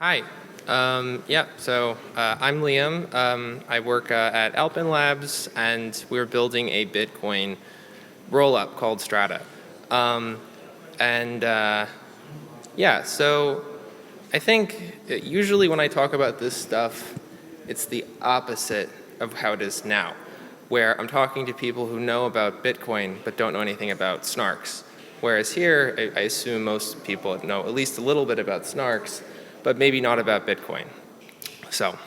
Hi. I'm Liam. I work at Alpen Labs, and we're building a Bitcoin rollup called Strata. So I think usually when I talk about this stuff, it's the opposite of how it is now, where I'm talking to people who know about Bitcoin but don't know anything about SNARKs. Whereas here, I assume most people know at least a little bit about SNARKs, but maybe not about Bitcoin. So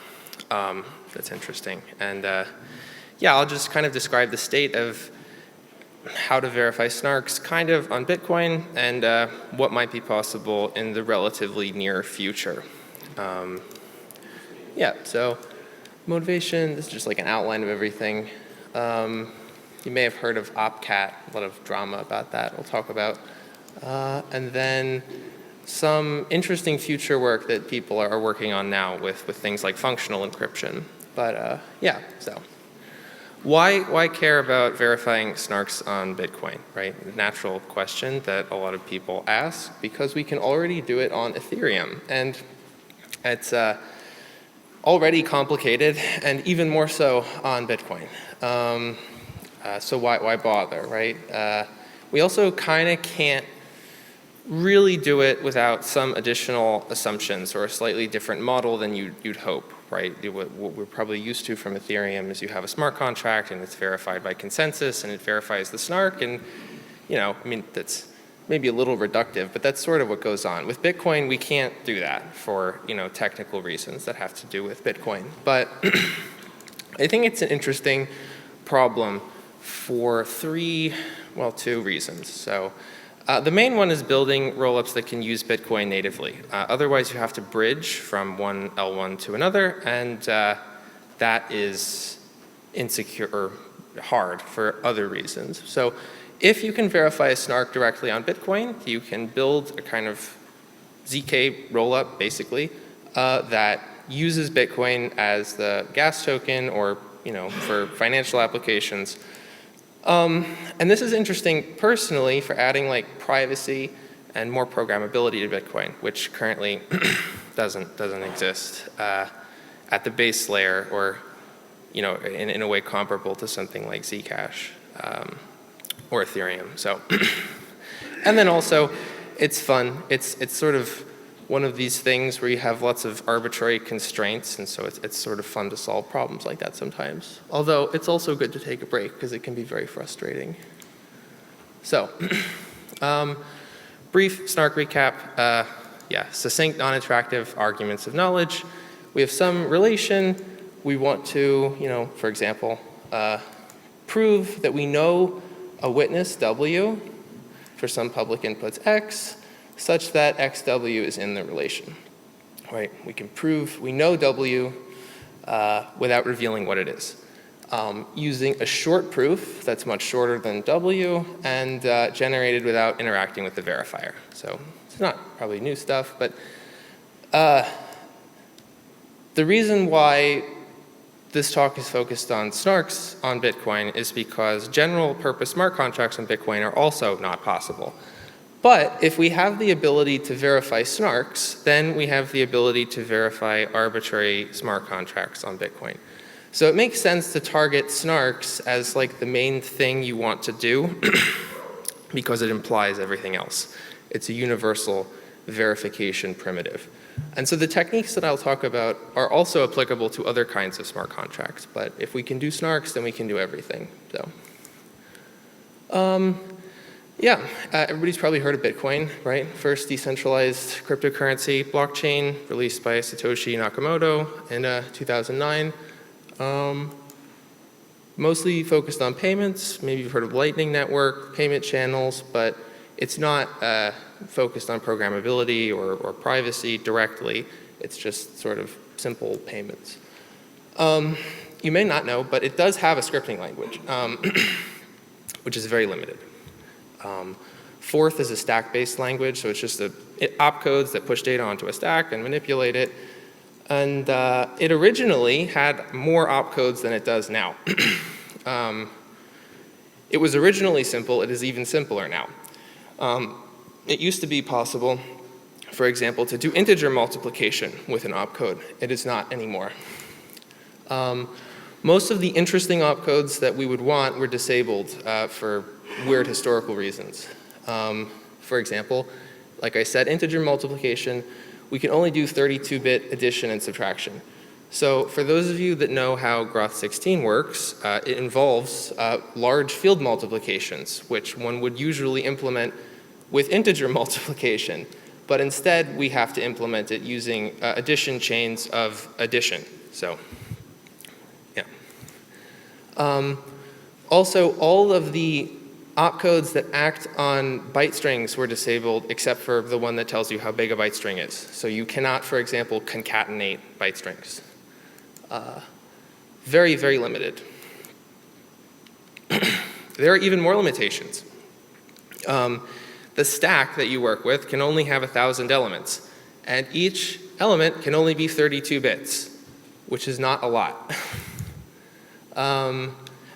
that's interesting. And I'll just kind of describe the state of how to verify SNARKs kind of on Bitcoin and what might be possible in the relatively near future. So motivation, this is just like an outline of everything. You may have heard of OpCat, a lot of drama about that we'll talk about. And then some interesting future work that people are working on now with things like functional encryption. But so why care about verifying SNARKs on Bitcoin, right? Natural question that a lot of people ask, because we can already do it on Ethereum. And it's already complicated, and even more so on Bitcoin. So why bother, right? We also kind of can't really do it without some additional assumptions or a slightly different model than you'd hope, right? What we're probably used to from Ethereum is you have a smart contract and it's verified by consensus and it verifies the SNARK, and that's maybe a little reductive, but that's sort of what goes on. With Bitcoin, we can't do that for technical reasons that have to do with Bitcoin. But I think it's an interesting problem for two reasons. So the main one is building rollups that can use Bitcoin natively. Otherwise, you have to bridge from one L1 to another, and that is insecure or hard for other reasons. So if you can verify a SNARK directly on Bitcoin, you can build a kind of ZK rollup, basically, that uses Bitcoin as the gas token or for financial applications. And this is interesting personally for adding like privacy and more programmability to Bitcoin, which currently doesn't exist at the base layer, or in a way comparable to something like Zcash or Ethereum. So, and then also, it's fun. It's sort of one of these things where you have lots of arbitrary constraints, and so it's sort of fun to solve problems like that sometimes. Although it's also good to take a break because it can be very frustrating. So, brief SNARK recap. Succinct, non-interactive arguments of knowledge. We have some relation. We want to, for example, prove that we know a witness W for some public inputs X, such that XW is in the relation, right? We can prove we know W without revealing what it is, using a short proof that's much shorter than W and generated without interacting with the verifier. So it's not probably new stuff, but the reason why this talk is focused on SNARKs on Bitcoin is because general purpose smart contracts on Bitcoin are also not possible. But if we have the ability to verify SNARKs, then we have the ability to verify arbitrary smart contracts on Bitcoin. So it makes sense to target SNARKs as like the main thing you want to do because it implies everything else. It's a universal verification primitive. And so the techniques that I'll talk about are also applicable to other kinds of smart contracts. But if we can do SNARKs, then we can do everything. So. Everybody's probably heard of Bitcoin, right? First decentralized cryptocurrency blockchain released by Satoshi Nakamoto in 2009. Mostly focused on payments. Maybe you've heard of Lightning Network, payment channels, but it's not focused on programmability or privacy directly. It's just sort of simple payments. You may not know, but it does have a scripting language, which is very limited. Forth is a stack-based language, so it's just opcodes that push data onto a stack and manipulate it. And it originally had more opcodes than it does now. It was originally simple. It is even simpler now. It used to be possible For example, to do integer multiplication with an opcode. It is not anymore. Most of the interesting opcodes that we would want were disabled for weird historical reasons. For example, like I said, integer multiplication, we can only do 32-bit addition and subtraction. So for those of you that know how Groth16 works, it involves large field multiplications, which one would usually implement with integer multiplication. But instead, we have to implement it using addition chains of addition. So, yeah. Also, all of the opcodes that act on byte strings were disabled, except for the one that tells you how big a byte string is. So you cannot, for example, concatenate byte strings. Very, very limited. There are even more limitations. The stack that you work with can only have 1,000 elements, and each element can only be 32 bits, which is not a lot.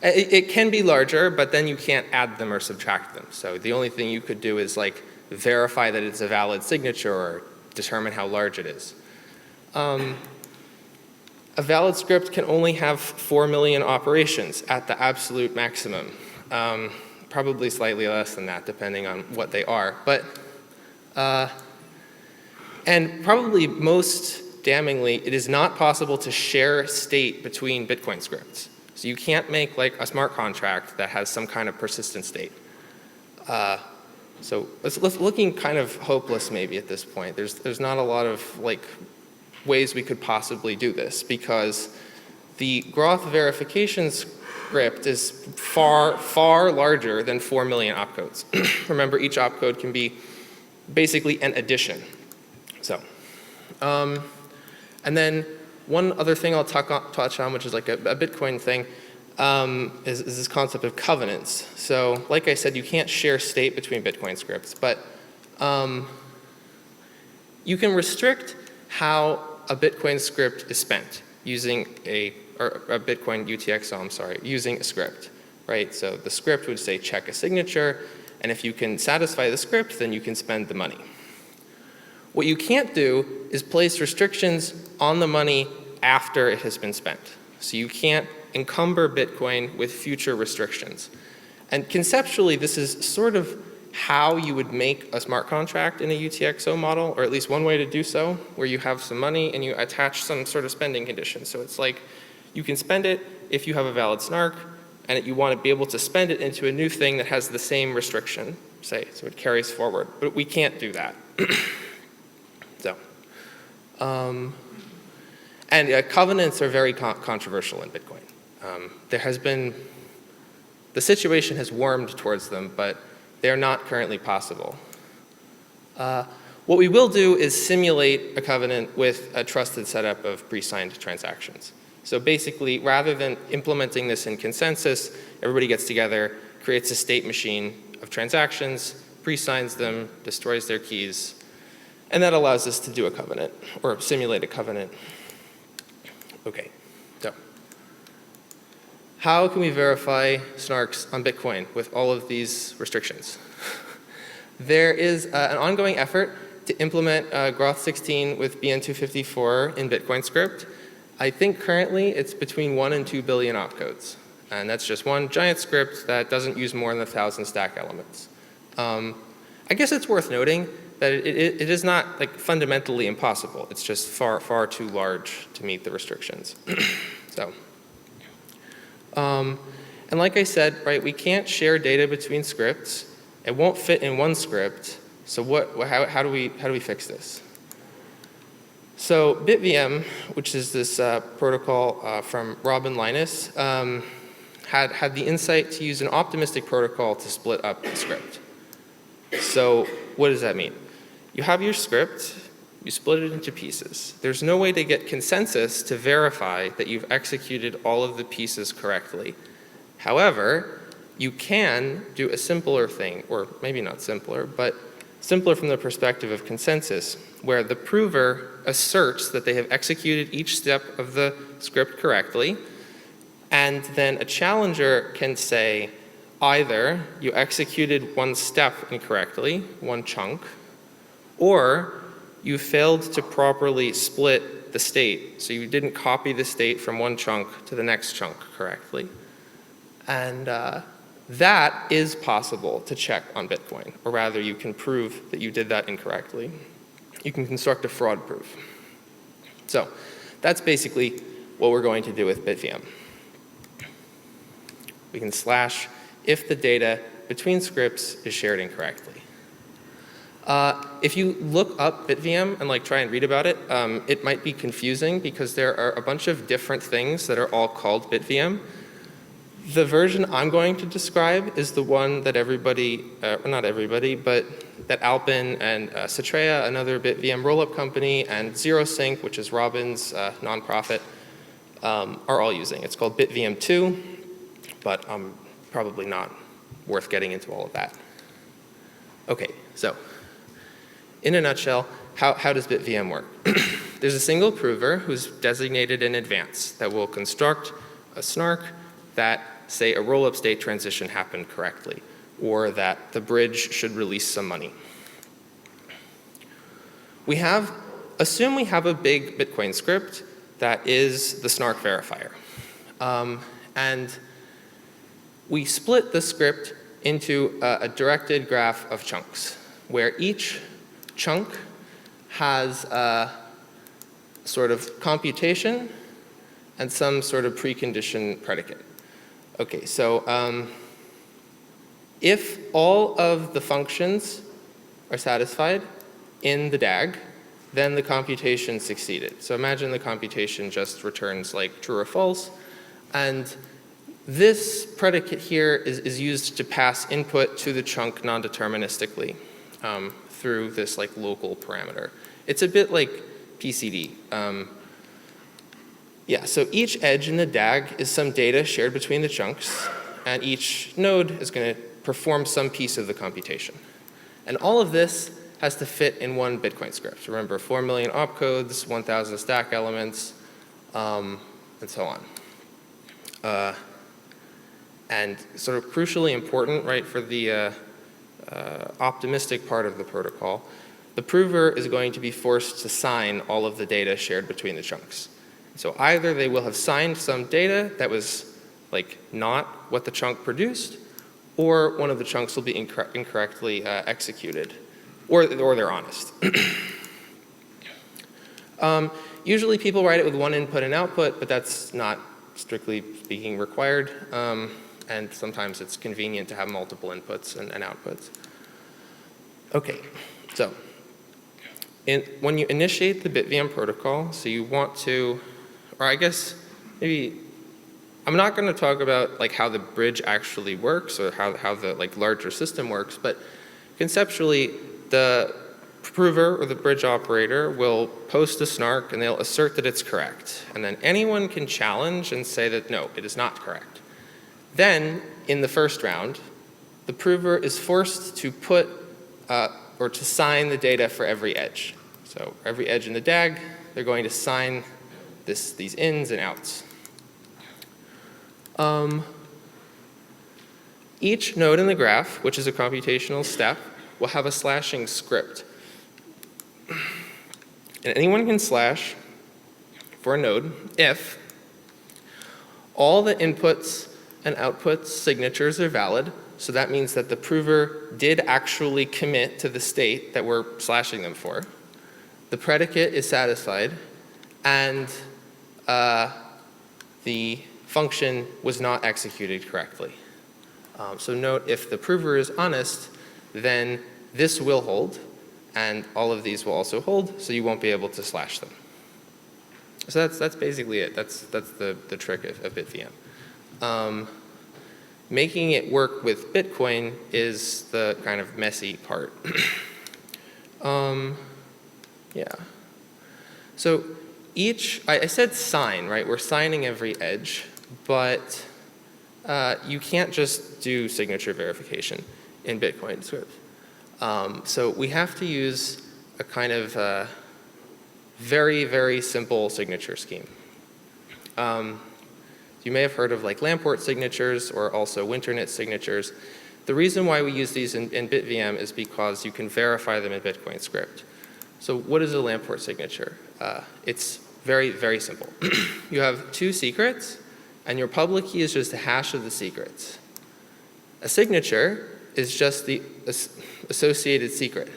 It can be larger, but then you can't add them or subtract them. So the only thing you could do is like verify that it's a valid signature or determine how large it is. A valid script can only have 4 million operations at the absolute maximum. Probably slightly less than that, depending on what they are. But, and probably most damningly, it is not possible to share state between Bitcoin scripts. So you can't make like a smart contract that has some kind of persistent state. So it's looking kind of hopeless maybe at this point. There's not a lot of like ways we could possibly do this because the Groth verification script is far, far larger than 4 million opcodes. Remember, each opcode can be basically an addition. So, and then one other thing I'll touch on, which is like a Bitcoin thing, is this concept of covenants. So, like I said, you can't share state between Bitcoin scripts, but you can restrict how a Bitcoin script is spent using or a Bitcoin UTXO, I'm sorry, using a script, right? So the script would say check a signature, and if you can satisfy the script, then you can spend the money. What you can't do is place restrictions on the money after it has been spent. So you can't encumber Bitcoin with future restrictions. And conceptually, this is sort of how you would make a smart contract in a UTXO model, or at least one way to do so, where you have some money and you attach some sort of spending condition. So it's like, you can spend it if you have a valid SNARK, and you want to be able to spend it into a new thing that has the same restriction, say, so it carries forward. But we can't do that. So, and covenants are very controversial in Bitcoin. There has been, the situation has warmed towards them, but they're not currently possible. What we will do is simulate a covenant with a trusted setup of pre-signed transactions. So basically, rather than implementing this in consensus, everybody gets together, creates a state machine of transactions, pre-signs them, destroys their keys, and that allows us to do a covenant, or simulate a covenant. Okay, so how can we verify SNARKs on Bitcoin with all of these restrictions? There is an ongoing effort to implement Groth16 with BN254 in Bitcoin script. I think currently it's between 1 and 2 billion opcodes. And that's just one giant script that doesn't use more than 1,000 stack elements. I guess it's worth noting that it is not like fundamentally impossible. It's just far, far too large to meet the restrictions. So, and like I said, right, we can't share data between scripts. It won't fit in one script. So how do we fix this? So BitVM, which is this protocol from Rob and Linus, had the insight to use an optimistic protocol to split up the script. So what does that mean? You have your script, you split it into pieces. There's no way to get consensus to verify that you've executed all of the pieces correctly. However, you can do a simpler thing, or maybe not simpler, but simpler from the perspective of consensus, where the prover asserts that they have executed each step of the script correctly, and then a challenger can say either you executed one step incorrectly, one chunk, or you failed to properly split the state. So you didn't copy the state from one chunk to the next chunk correctly. And that is possible to check on Bitcoin, or rather you can prove that you did that incorrectly. You can construct a fraud proof. So that's basically what we're going to do with BitVM. We can slash if the data between scripts is shared incorrectly. If you look up BitVM and try and read about it, it might be confusing because there are a bunch of different things that are all called BitVM. The version I'm going to describe is the one that everybody, not everybody, but that Alpen and Cetrea, another BitVM rollup company, and ZeroSync, which is Robin's nonprofit, are all using. It's called BitVM 2, but probably not worth getting into all of that. Okay, so in a nutshell, how does BitVM work? There's a single prover who's designated in advance that will construct a SNARK that, say, a roll-up state transition happened correctly, or that the bridge should release some money. Assume we have a big Bitcoin script that is the SNARK verifier. And we split the script into a directed graph of chunks, where each chunk has a sort of computation and some sort of precondition predicate. Okay, so if all of the functions are satisfied in the DAG, then the computation succeeded. So imagine the computation just returns true or false, and this predicate here is used to pass input to the chunk non-deterministically through this local parameter. It's a bit like PCD. Yeah, so each edge in the DAG is some data shared between the chunks, and each node is going to perform some piece of the computation. And all of this has to fit in one Bitcoin script. Remember, 4 million opcodes, 1,000 stack elements, and so on. And sort of crucially important, right, for the optimistic part of the protocol, the prover is going to be forced to sign all of the data shared between the chunks. So either they will have signed some data that was not what the chunk produced, or one of the chunks will be incorrectly executed, or they're honest. Usually people write it with one input and output, but that's not strictly speaking required. And sometimes it's convenient to have multiple inputs and outputs. Okay, so when you initiate the BitVM protocol, so you want to, or I guess maybe, I'm not going to talk about how the bridge actually works or how the larger system works, but conceptually the prover or the bridge operator will post a SNARK and they'll assert that it's correct. And then anyone can challenge and say that no, it is not correct. Then, in the first round, the prover is forced to put or to sign the data for every edge. So every edge in the DAG, they're going to sign these ins and outs. Each node in the graph, which is a computational step, will have a slashing script. And anyone can slash for a node if all the inputs and outputs signatures are valid. So that means that the prover did actually commit to the state that we're slashing them for. The predicate is satisfied, and the function was not executed correctly. So note, if the prover is honest, then this will hold, and all of these will also hold, so you won't be able to slash them. So that's basically it. That's the trick of BitVM. Making it work with Bitcoin is the kind of messy part. Yeah. So I said sign, right? We're signing every edge, but you can't just do signature verification in Bitcoin script. So we have to use a kind of very, very simple signature scheme. You may have heard of Lamport signatures or also Winternet signatures. The reason why we use these in BitVM is because you can verify them in Bitcoin script. So what is a Lamport signature? It's very, very simple. You have 2 secrets, and your public key is just a hash of the secrets. A signature is just the associated secret.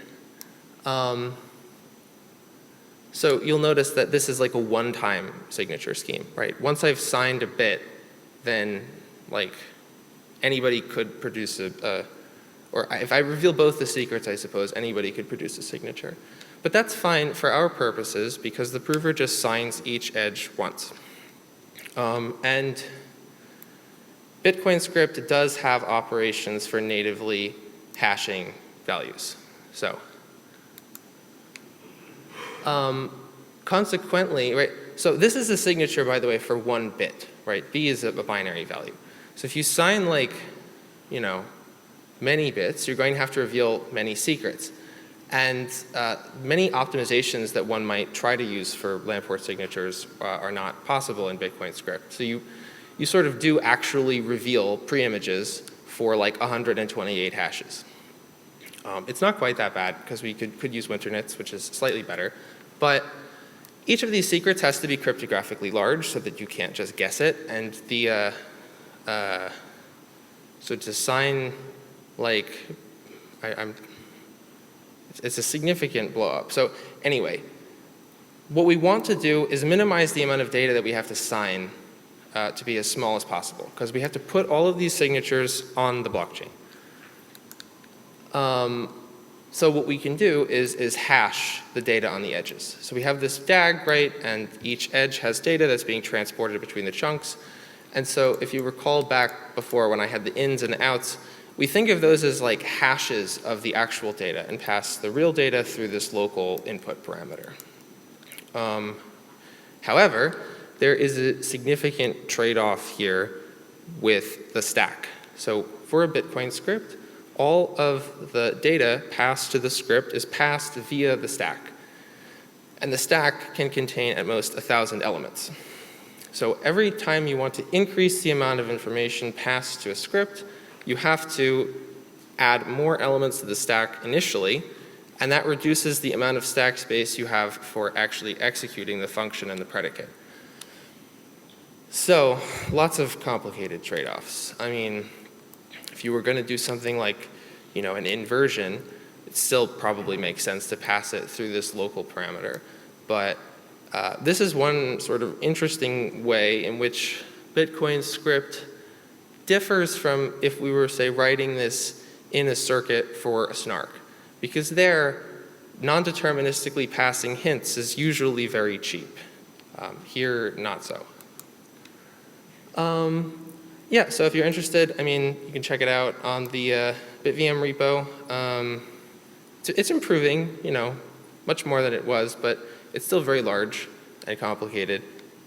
So you'll notice that this is like a one-time signature scheme, right? Once I've signed a bit, then like anybody could produce or if I reveal both the secrets, I suppose anybody could produce a signature. But that's fine for our purposes because the prover just signs each edge once. And Bitcoin script does have operations for natively hashing values. So consequently, right, so this is a signature, by the way, for 1 bit, right? B is a binary value. So if you sign like, you know, many bits, you're going to have to reveal many secrets. And many optimizations that one might try to use for Lamport signatures are not possible in Bitcoin script. So you sort of do actually reveal pre-images for like 128 hashes. It's not quite that bad because we could use winternits, which is slightly better. But each of these secrets has to be cryptographically large so that you can't just guess it. And the so to sign like it's a significant blow up. So anyway, what we want to do is minimize the amount of data that we have to sign to be as small as possible, because we have to put all of these signatures on the blockchain. So what we can do is hash the data on the edges. So we have this DAG, right, and each edge has data that's being transported between the chunks. And so if you recall back before when I had the ins and outs, we think of those as like hashes of the actual data and pass the real data through this local input parameter. However, there is a significant trade-off here with the stack. So for a Bitcoin script, all of the data passed to the script is passed via the stack. And the stack can contain at most 1,000 elements. So every time you want to increase the amount of information passed to a script, you have to add more elements to the stack initially, and that reduces the amount of stack space you have for actually executing the function and the predicate. So lots of complicated trade-offs. I mean, if you were going to do something like, you know, an inversion, it still probably makes sense to pass it through this local parameter. But this is one sort of interesting way in which Bitcoin script differs from if we were, say, writing this in a circuit for a SNARK. Because there, non-deterministically passing hints is usually very cheap. Here, not so. Yeah, so if you're interested, I mean, you can check it out on the BitVM repo. It's improving, you know, much more than it was, but it's still very large and complicated,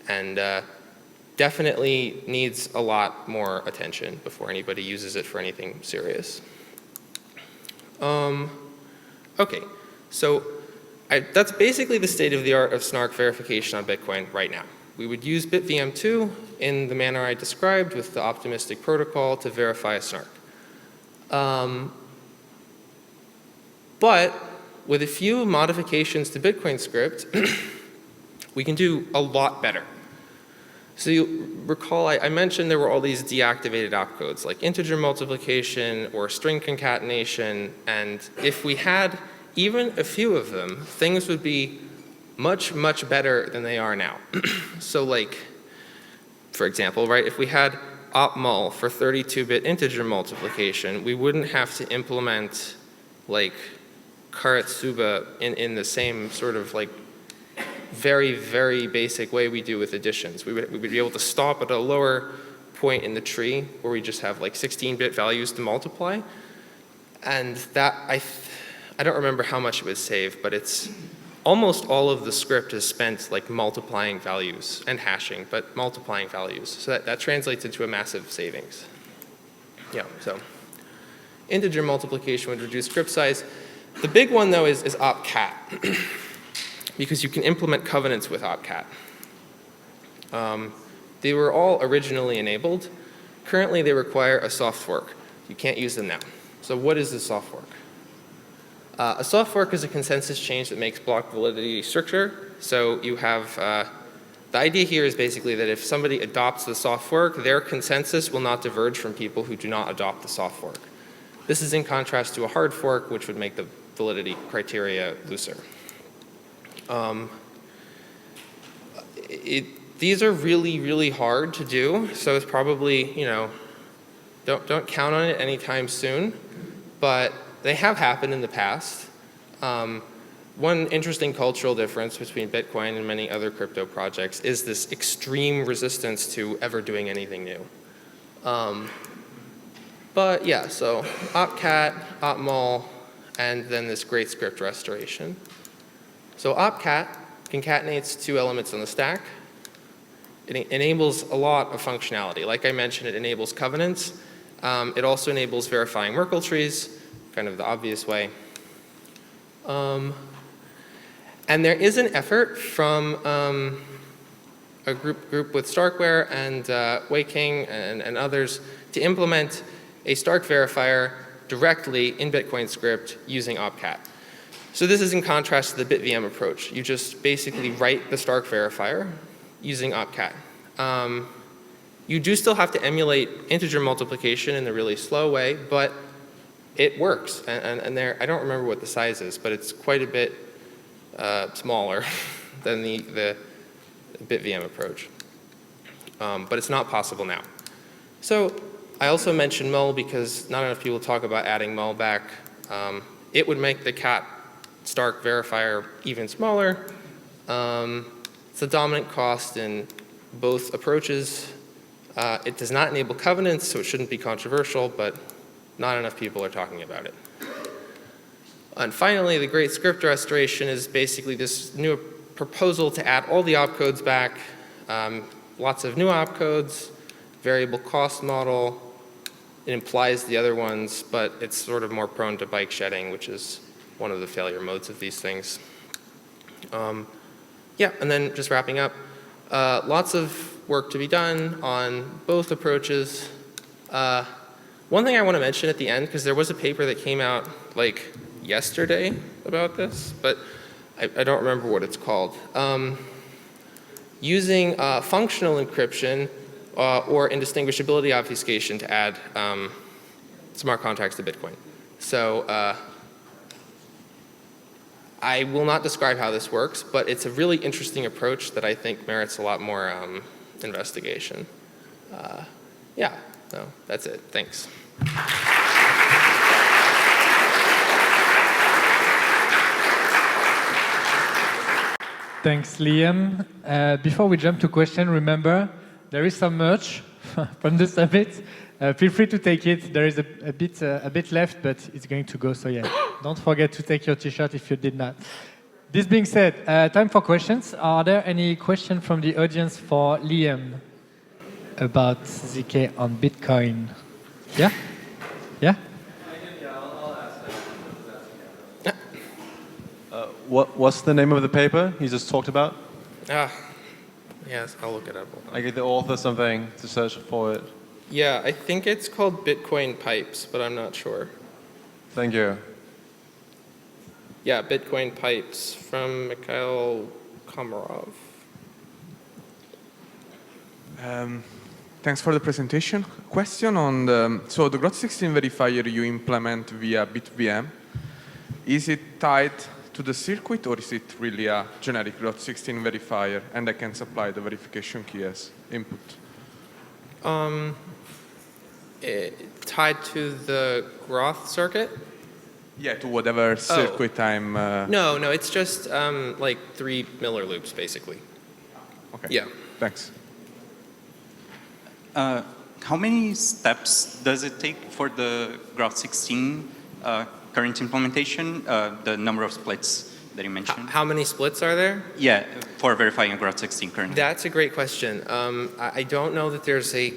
and definitely needs a lot more attention before anybody uses it for anything serious. Okay, so that's basically the state of the art of SNARK verification on Bitcoin right now. We would use BitVM 2 in the manner I described with the optimistic protocol to verify a SNARK. But with a few modifications to Bitcoin script, we can do a lot better. So you recall I mentioned there were all these deactivated opcodes like integer multiplication or string concatenation, and if we had even a few of them, things would be much, much better than they are now. So like, for example, right, if we had opmul for 32-bit integer multiplication, we wouldn't have to implement like Karatsuba in the same sort of like very, very basic way we do with additions. We would be able to stop at a lower point in the tree where we just have like 16-bit values to multiply. And that, I don't remember how much it would save, but it's almost all of the script is spent like multiplying values and hashing, but multiplying values. So that translates into a massive savings. Yeah, so integer multiplication would reduce script size. The big one though is opcat. Because you can implement covenants with opcat. They were all originally enabled. Currently, they require a soft fork. You can't use them now. So what is a soft fork? A soft fork is a consensus change that makes block validity stricter. So you have, the idea here is basically that if somebody adopts the soft fork, their consensus will not diverge from people who do not adopt the soft fork. This is in contrast to a hard fork, which would make the validity criteria looser. These are really, really hard to do, so it's probably, you know, don't count on it anytime soon, but they have happened in the past. One interesting cultural difference between Bitcoin and many other crypto projects is this extreme resistance to ever doing anything new. But yeah, so opcat, opmul, and then this great script restoration. So opcat concatenates two elements on the stack. It enables a lot of functionality. Like I mentioned, it enables covenants. It also enables verifying Merkle trees, kind of the obvious way. And there is an effort from a group with Starkware and Waking and others to implement a Stark verifier directly in Bitcoin script using opcat. So this is in contrast to the BitVM approach. You just basically write the Stark verifier using opcat. You do still have to emulate integer multiplication in a really slow way, but it works. And there, I don't remember what the size is, but it's quite a bit smaller than the BitVM approach. But it's not possible now. So I also mentioned mul because not enough people talk about adding mul back. It would make the cat Stark verifier even smaller. It's a dominant cost in both approaches. It does not enable covenants, so it shouldn't be controversial, but not enough people are talking about it. And finally, the great script restoration is basically this new proposal to add all the opcodes back, lots of new opcodes, variable cost model. It implies the other ones, but it's sort of more prone to bike shedding, which is one of the failure modes of these things. Yeah, and then just wrapping up, lots of work to be done on both approaches. One thing I want to mention at the end, because there was a paper that came out like yesterday about this, but I don't remember what it's called. Using functional encryption or indistinguishability obfuscation to add smart contracts to Bitcoin. So I will not describe how this works, but it's a really interesting approach that I think merits a lot more investigation. Yeah, so that's it. Thanks. Thanks, Liam. Before we jump to question, remember, there is some merch from the summit. Feel free to take it. There is a bit left, but it's going to go, so yeah. Don't forget to take your t-shirt if you did not. This being said, time for questions. Are there any questions from the audience for Liam about ZK on Bitcoin? Yeah? Yeah? I'll ask that. What's the name of the paper you just talked about? Yes, I'll look it up. I get the author something to search for it. Yeah, I think it's called Bitcoin Pipes, but I'm not sure. Thank you. Yeah, Bitcoin Pipes from Mikhail Komarov. Thanks for the presentation. Question on so the Grot16 verifier you implement via BitVM, is it tied to the circuit or is it really a generic Grot16 verifier and I can supply the verification key as input? Tied to the Groth circuit? Yeah, to whatever circuit I'm... No, it's just like 3 Miller loops, basically. Okay. Yeah. Thanks. How many steps does it take for the Grot16 current implementation, the number of splits that you mentioned? How many splits are there? Yeah, for verifying a Grot16 currently. That's a great question. I don't know that there's a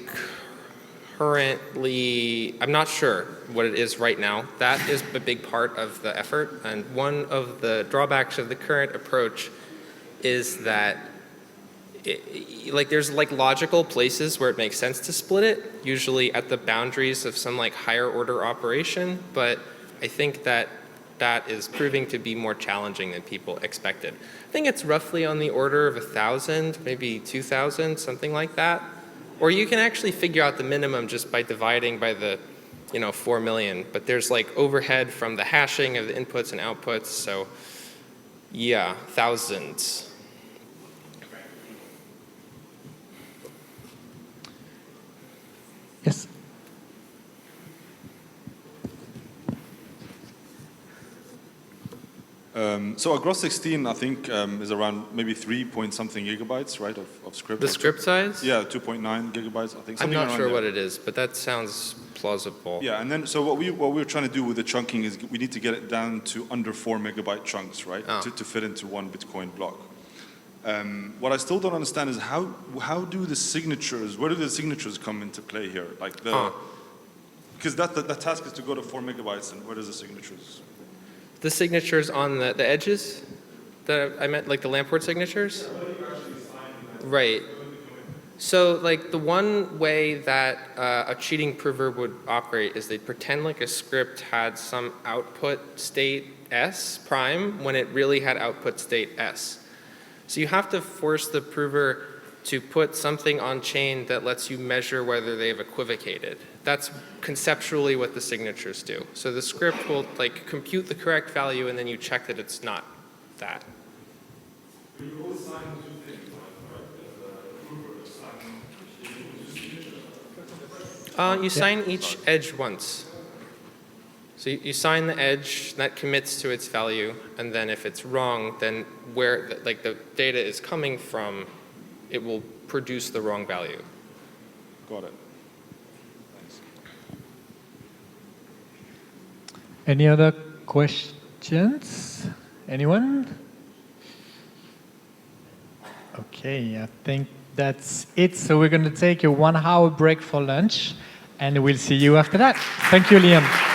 currently, I'm not sure what it is right now. That is a big part of the effort, and one of the drawbacks of the current approach is that there's like logical places where it makes sense to split it, usually at the boundaries of some like higher order operation, but I think that that is proving to be more challenging than people expected. I think it's roughly on the order of 1,000, maybe 2,000, something like that. Or you can actually figure out the minimum just by dividing by the 4 million. But there's like overhead from the hashing of the inputs and outputs. So yeah, thousands. Yes. So a Groth16, I think, is around maybe 3 point something gigabytes, right, of script. The script size? Yeah, 2.9 gigabytes, I think. I'm not sure there. what it is, but that sounds plausible. Yeah, and then so what we're trying to do with the chunking is we need to get it down to under 4 megabyte chunks, right, to fit into one Bitcoin block. What I still don't understand is how do the signatures, where do the signatures come into play here? Like because that task is to go to 4 megabytes, and where does the signatures? The signatures on the edges that I meant, like the Lamport signatures? Right. So like the one way that a cheating prover would operate is they'd pretend like a script had some output state S prime when it really had output state S. So you have to force the prover to put something on chain that lets you measure whether they've equivocated. That's conceptually what the signatures do. So the script will like compute the correct value and then you check that it's not that. You sign each edge once. So you sign the edge, that commits to its value, and then if it's wrong, then where like the data is coming from, it will produce the wrong value. Got it. Thanks. Any other questions? Anyone? Okay, I think that's it. So we're going to take a 1 hour break for lunch, and we'll see you after that. Thank you, Liam.